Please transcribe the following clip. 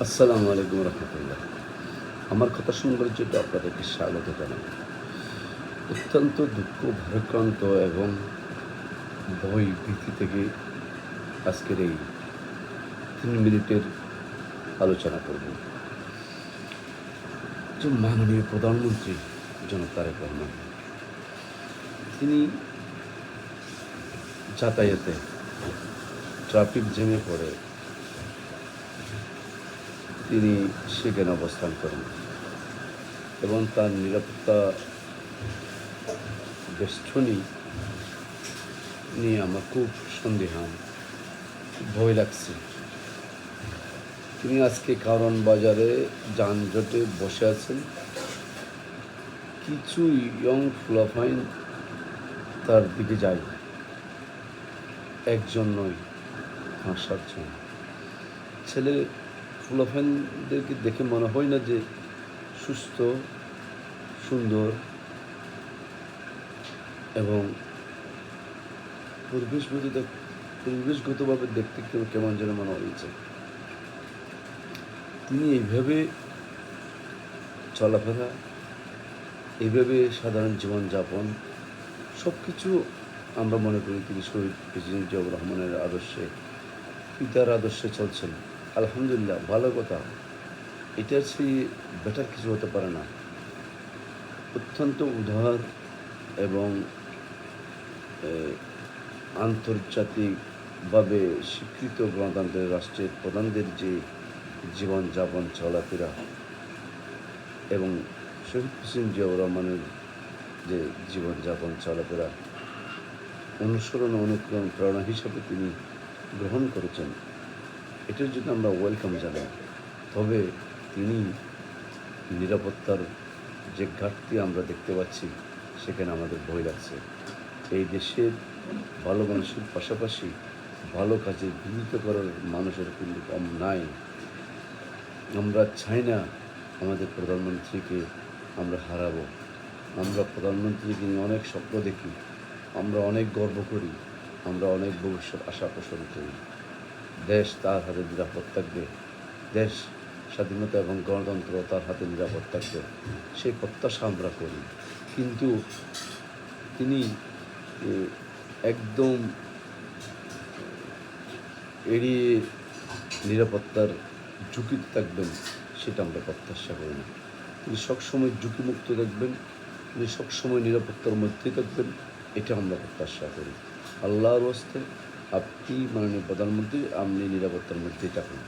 আসসালামু আলাইকুম রহমতুল্লাহ। আমার কথা শুনবার জন্য আপনাদেরকে স্বাগত জানাই। অত্যন্ত দুঃখ ভারাক্রান্ত এবং ভয় ভীতি থেকে আজকের এই 3 মিনিটের আলোচনা করব। যে মাননীয় প্রধানমন্ত্রী জনাব তারেক রহমান, তিনি যাতায়াতে ট্রাফিক জ্যামে পড়ে তিনি সেখানে অবস্থান করেন এবং তার নিরাপত্তা বেষ্টনী নিয়ে আমার খুব সন্দিহান, ভয় লাগছে। তিনি আজকে কারণ বাজারে যানজটে বসে আছেন। কিছু ইয়ং ফুলাফাইন তার দিকে যায়, একজন নয়, 5-7 জন ছেলে। ফুলাফাইনদেরকে দেখে মনে হয় না যে সুস্থ, সুন্দর এবং পরিবেশগতভাবে দেখতে কেমন যেন মনে হয়েছে। তিনি এইভাবে চলাফেরা, এইভাবে সাধারণ জীবনযাপন সব কিছু আমরা মনে করি তিনি শহীদ প্রেসিডেন্ট জিয়াউর রহমানের আদর্শে, পিতার আদর্শে চলছেন। আলহামদুলিল্লাহ, ভালো কথা। এটার চেয়ে বেটার কিছু হতে পারে না। অত্যন্ত উদার এবং আন্তর্জাতিকভাবে স্বীকৃত গণতান্ত্রিক রাষ্ট্রের প্রধানদের যে জীবনযাপন চলাফেরা এবং শহীদ প্রেসিডেন্ট জিয়াউর রহমানের যে জীবনযাপন চলাফেরা অনুসরণ অনুকরণ প্রেরণা হিসাবে তিনি গ্রহণ করেছেন, এটার জন্য আমরা ওয়েলকাম জানাই। তবে তিনি নিরাপত্তার যে ঘাটতি আমরা দেখতে পাচ্ছি, সেখানে আমাদের ভয় লাগছে। এই দেশের ভালো মানুষের পাশাপাশি ভালো কাজে বিনীত করার মানুষের কিন্তু কম নাই। আমরা চাই না আমাদের প্রধানমন্ত্রীকে আমরা হারাবো। আমরা প্রধানমন্ত্রীকে নিয়ে অনেক স্বপ্ন দেখি, আমরা অনেক গর্ব করি, আমরা অনেক ভবিষ্যৎ আশা পোষণ করি। দেশ তার হাতে নিরাপদ থাকবে, দেশ স্বাধীনতা এবং গণতন্ত্র তার হাতে নিরাপদ থাকবে, সেই প্রত্যাশা আমরা করি। কিন্তু তিনি একদম এড়িয়ে নিরাপত্তার ঝুঁকিতে থাকবেন, সেটা আমরা প্রত্যাশা করি না। তিনি সবসময় ঝুঁকিমুক্ত থাকবেন, তিনি সবসময় নিরাপত্তার মধ্যে থাকবেন, এটা আমরা প্রত্যাশা করি। আল্লাহর ওয়াস্তে আপনি মাননীয় প্রধানমন্ত্রী, আপনি নিরাপত্তার মধ্যেই থাকুন।